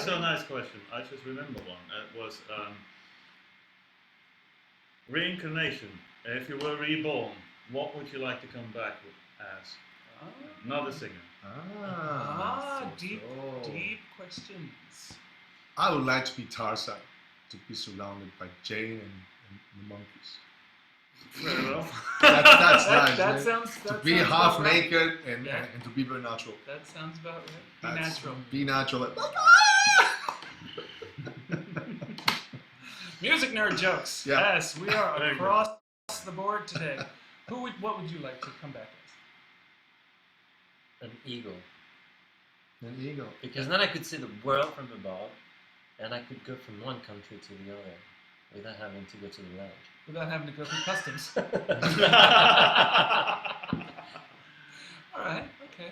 a nice question. I just remember one. It was reincarnation. If you were reborn, what would you like to come back as? Not a singer. Deep questions. I would like to be Tarzan, to be surrounded by Jane and the monkeys. Very well. That's nice. That right? sounds. To That be sounds half about right. naked and Yeah. to be very natural. That sounds about right. Be That's- natural. Be natural. Like, Music nerd jokes. Yeah. Yes, we are Very good. across the board today. What would you like to come back An eagle. An eagle. Because then I could see the world from above, and I could go from one country to the other without having to go to the lounge. as? Without having to go through customs. All right. Okay.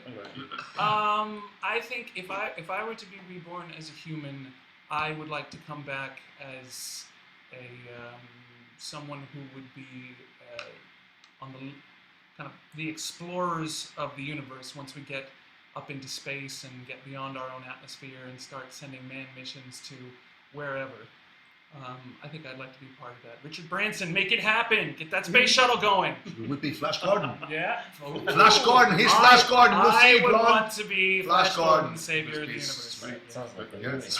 I think if I were to be reborn as a human, I would like to come back as a someone who would be on the kind of the explorers of the universe once we get up into space and get beyond our own atmosphere and start sending manned missions to wherever. I think I'd like to be part of that. Richard Branson, make it happen. Get that space shuttle going. It would be Flash Gordon. Yeah. Flash Gordon. He's Flash Gordon. We'll see I you, would blonde. want to be Flash Gordon, savior of the universe. Sweet. Sounds like a Yeah, movie.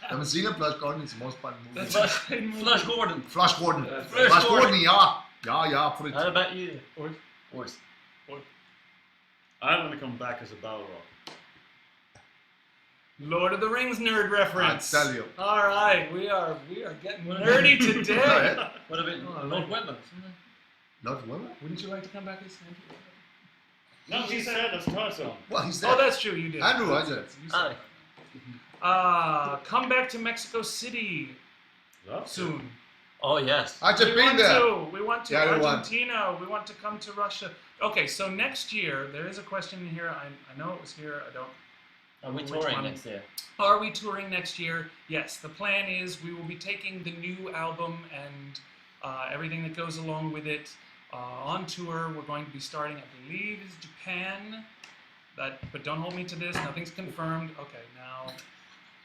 haven't seen it, Flash Gordon. It's the most fun movie. Flash Gordon. Flash Gordon. Flash Flash Gordon. Gordon, yeah. Yeah, put it. How about you? Horse. I want to come back as a Balrog. Lord of the Rings nerd reference. I tell you. All right, we are getting nerdy today. What about Lord Weber? Not women? Wouldn't you like to come back as Andrew? No, he said that's Tarzan. Well, he's Oh, there. that's true. You did. Andrew, I did. You said Aye. come back to Mexico City Love soon. Oh yes. I just been there. We want to Yeah, I want. Argentina. We want to come to Russia. Okay, so next year there is a question in here. I know it was here. I don't. Are we Which touring one? next year? Are we touring next year? Yes. The plan is we will be taking the new album and everything that goes along with it on tour. We're going to be starting, I believe, is Japan. But don't hold me to this. Nothing's confirmed. Okay, now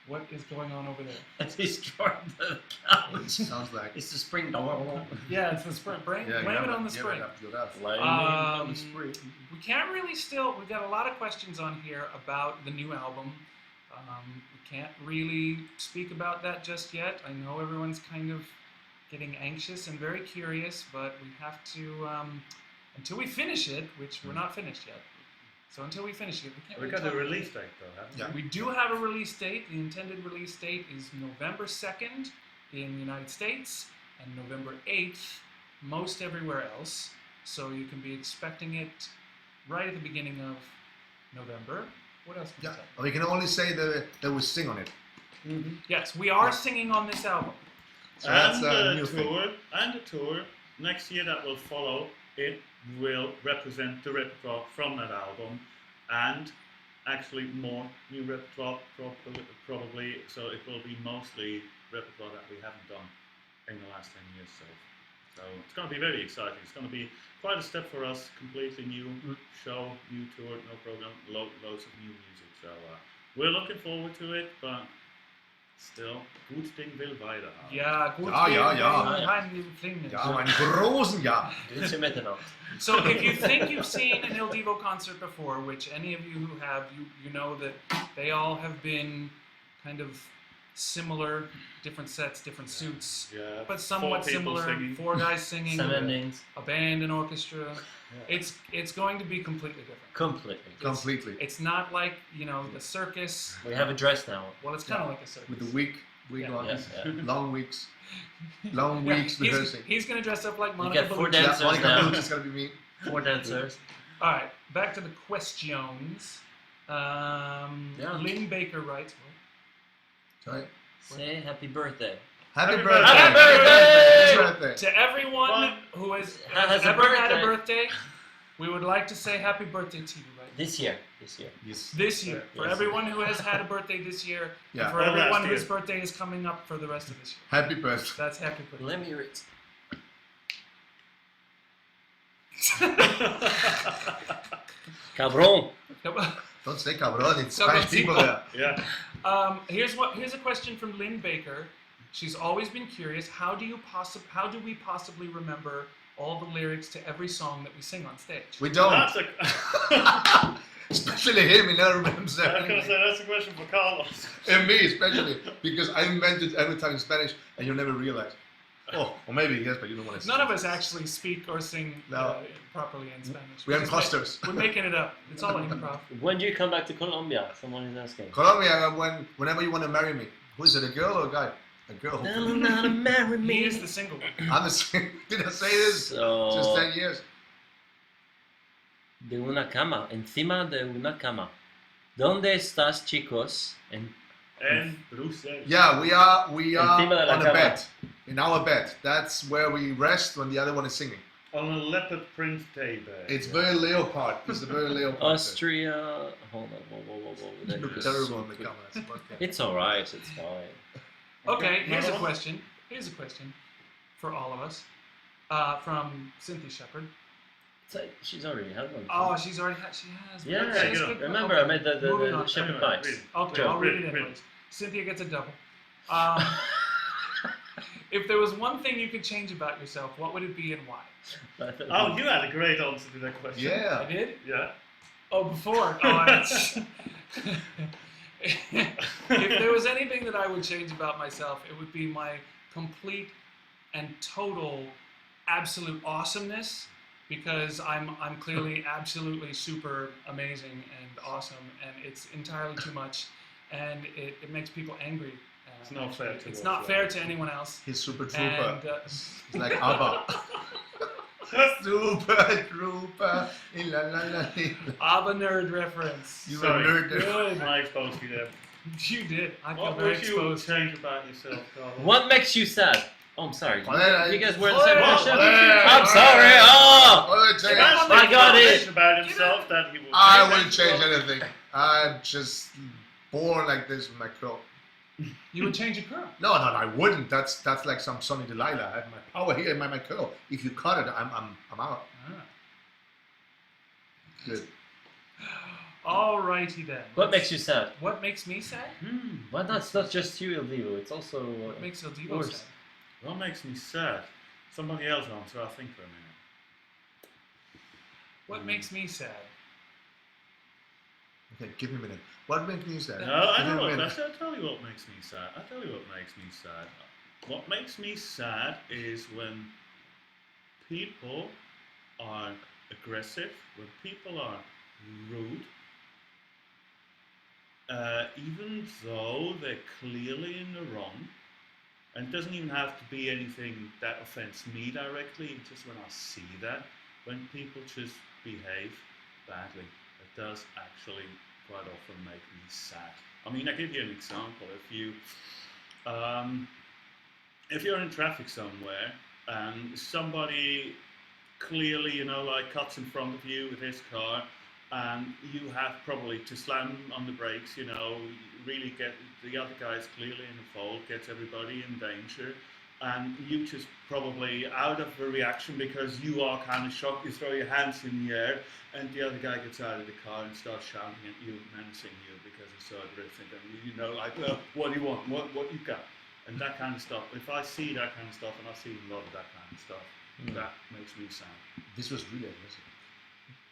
what is going on over there? I destroyed the couch. Sounds like. It's the spring door. Yeah, it's the spring. Blame it on the spring. On the spring. We can't really we've got a lot of questions on here about the new album. We can't really speak about that just yet. I know everyone's kind of getting anxious and very curious, but we have to, until we finish it, which we're not finished yet. So until we finish it, we can't We really got a talk release date though, haven't we? Yeah. We do have a release date. The intended release date is November 2nd in the United States and November 8th most everywhere else. So you can be expecting it right at the beginning of November. What else can Yeah. we say? We can only say that we sing on it. Yes, we are singing on this album. So that's And a new the thing. tour next year that will follow. It will represent the repertoire from that album, and actually more new repertoire probably. So it will be mostly repertoire that we haven't done in the last 10 years. So it's going to be very exciting. It's going to be quite a step for us. Completely new show, new tour, no program, loads of new music. So we're looking forward to it, but. Still, gut Ding will weiterhaben. Ja, gut. Ja. Klingen. Ja, mein großen Ja. It's a method. So if you think you've seen an Il Divo concert before, which any of you who have, you know that they all have been kind of similar, different sets, different suits, Yeah, but somewhat 4 people similar. singing. 4 guys singing, Some endings. a band, an orchestra. It's going to be completely different. Completely. It's not like, the circus. We have a dress now. Well, it's kind of like a circus. With the week Yeah. on, Yes, yeah. long weeks Yeah, rehearsing. he's going to dress up like We Monica get 4 Bellucci. dancers Monica now. Bellucci is gonna be me. 4 dancers. All right, back to the questions. Lynn Baker writes, Sorry. Say happy birthday. Happy Happy birthday! Happy birthday! to everyone What? who has Has a ever had a birthday. birthday, we would like to say happy birthday to you right This year. Yes. this year. For Yes. everyone who has had a birthday this year, Yeah. and for Or last everyone year. whose birthday is coming up for the rest of this year. Happy birthday. That's happy birthday. Let me hear it. Cabron. Don't say cabron, it's Cabron, Spanish people there. Yeah. Here's a question from Lynn Baker. She's always been curious. How do we possibly remember all the lyrics to every song that we sing on stage? We don't. That's a, Especially him, he never remembers I was going to anything. say, that's a question for Carlos. And me especially, because I invented every time in Spanish and you'll never realize. Oh, or maybe yes, but you don't want to. None of us actually speak or sing No. properly in Spanish. We're just imposters. we're making it up. It's all improv. When do you come back to Colombia? Someone is asking. Colombia, whenever you want to marry me, who is it, a girl or a guy? A girl. No, hopefully. not to marry He me. is the single one. I'm the same. Did I say this? So, Just 10 years. de una cama, encima de una cama. ¿Dónde estás, chicos? And Brussels. Yeah, we are Encima de la on a cama. bed. In our bed. That's where we rest when the other one is singing. On a leopard print table. It's very leopard. It's a very leopard. Austria. Hold on. Whoa. You That look is terrible so on the quick. camera. It's okay. It's alright, it's fine. Okay, here's a Another one? question. Here's a question for all of us from Cynthia Shepherd. So she's already had one. Oh, she has. Yeah, Okay, She's good. good. remember Okay. I made the Moving on. shepherd Anyway, pipes. read. Okay, Go, I'll read read, it read. anyways. Cynthia gets a double. Um, if there was one thing you could change about yourself, what would it be and why? Oh, you had a great answer to that question. Yeah. I did? Yeah. Oh, before. Oh, if there was anything that I would change about myself, it would be my complete and total absolute awesomeness, because I'm clearly absolutely super amazing and awesome, and it's entirely too much, and it makes people angry. It's not fair to It's us, not yeah. fair to anyone else. He's super trooper. And It's like ABBA. Super trooper. La, la, la, la. ABBA nerd reference. You Sorry. a nerd. Good. I exposed you there. You did. I feel What very would you exposed. change about yourself, Carlos? What makes you sad? Oh, I'm sorry. Well, You guys were in the same well, question? well, I'm sorry. Oh! I wouldn't change- Sebastian I got made it. about himself that he will I wouldn't change anything. I'm just born like this with my curl. You would change your curl. No, I wouldn't. That's like some Sonny Delilah. I have my power here in my curl. If you cut it, I'm out. Ah. Good. Alrighty then. What makes you sad? What makes me sad? Well, that's not just you, Divo. It's also. What makes El Divo Yours. sad? What makes me sad? Somebody else answer, I'll think for a minute. What makes me sad? Okay, give me a minute. What makes me sad? No, I Give me know a what. minute. I'll tell you what makes me sad. I'll tell you what makes me sad. What makes me sad is when people are aggressive, when people are rude, even though they're clearly in the wrong. And it doesn't even have to be anything that offends me directly, it's just when I see that, when people just behave badly, it does actually quite often make me sad. I mean, I'll give you an example. If you're in traffic somewhere and somebody clearly, like cuts in front of you with his car, and you have probably to slam on the brakes, really get the other guy's clearly in the fault, gets everybody in danger, and you just probably out of a reaction because you are kind of shocked, you throw your hands in the air, and the other guy gets out of the car and starts shouting at you, menacing you because he saw drifting, and like, well, what do you want? What you got? And that kind of stuff. If I see that kind of stuff, and I see a lot of that kind of stuff, that makes me sad. This was really aggressive.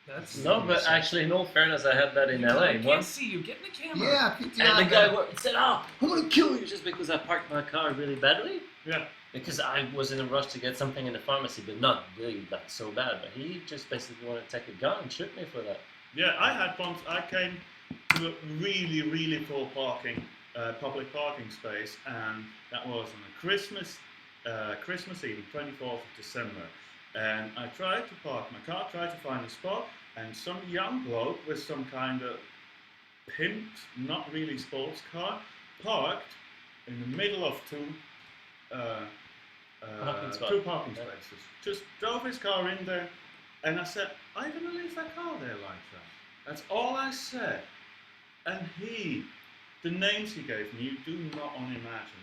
That's No, but actually, in all fairness, I had that in I LA can't once. see you. Get in the camera. Yeah, And the guy said, "Oh, I'm gonna kill you," just because I parked my car really badly. Yeah. Because I was in a rush to get something in the pharmacy, but not really like so bad. But he just basically wanted to take a gun and shoot me for that. Yeah, I had once. I came to a really, really full public parking space, and that was on a Christmas Eve, 24th of December. And I tried to park my car, tried to find a spot, and some young bloke with some kind of pimped, not really sports car, parked in the middle of two parking spaces. Just drove his car in there, and I said, "I'm gonna leave that car there like that." That's all I said. And the names he gave me, you do not want to imagine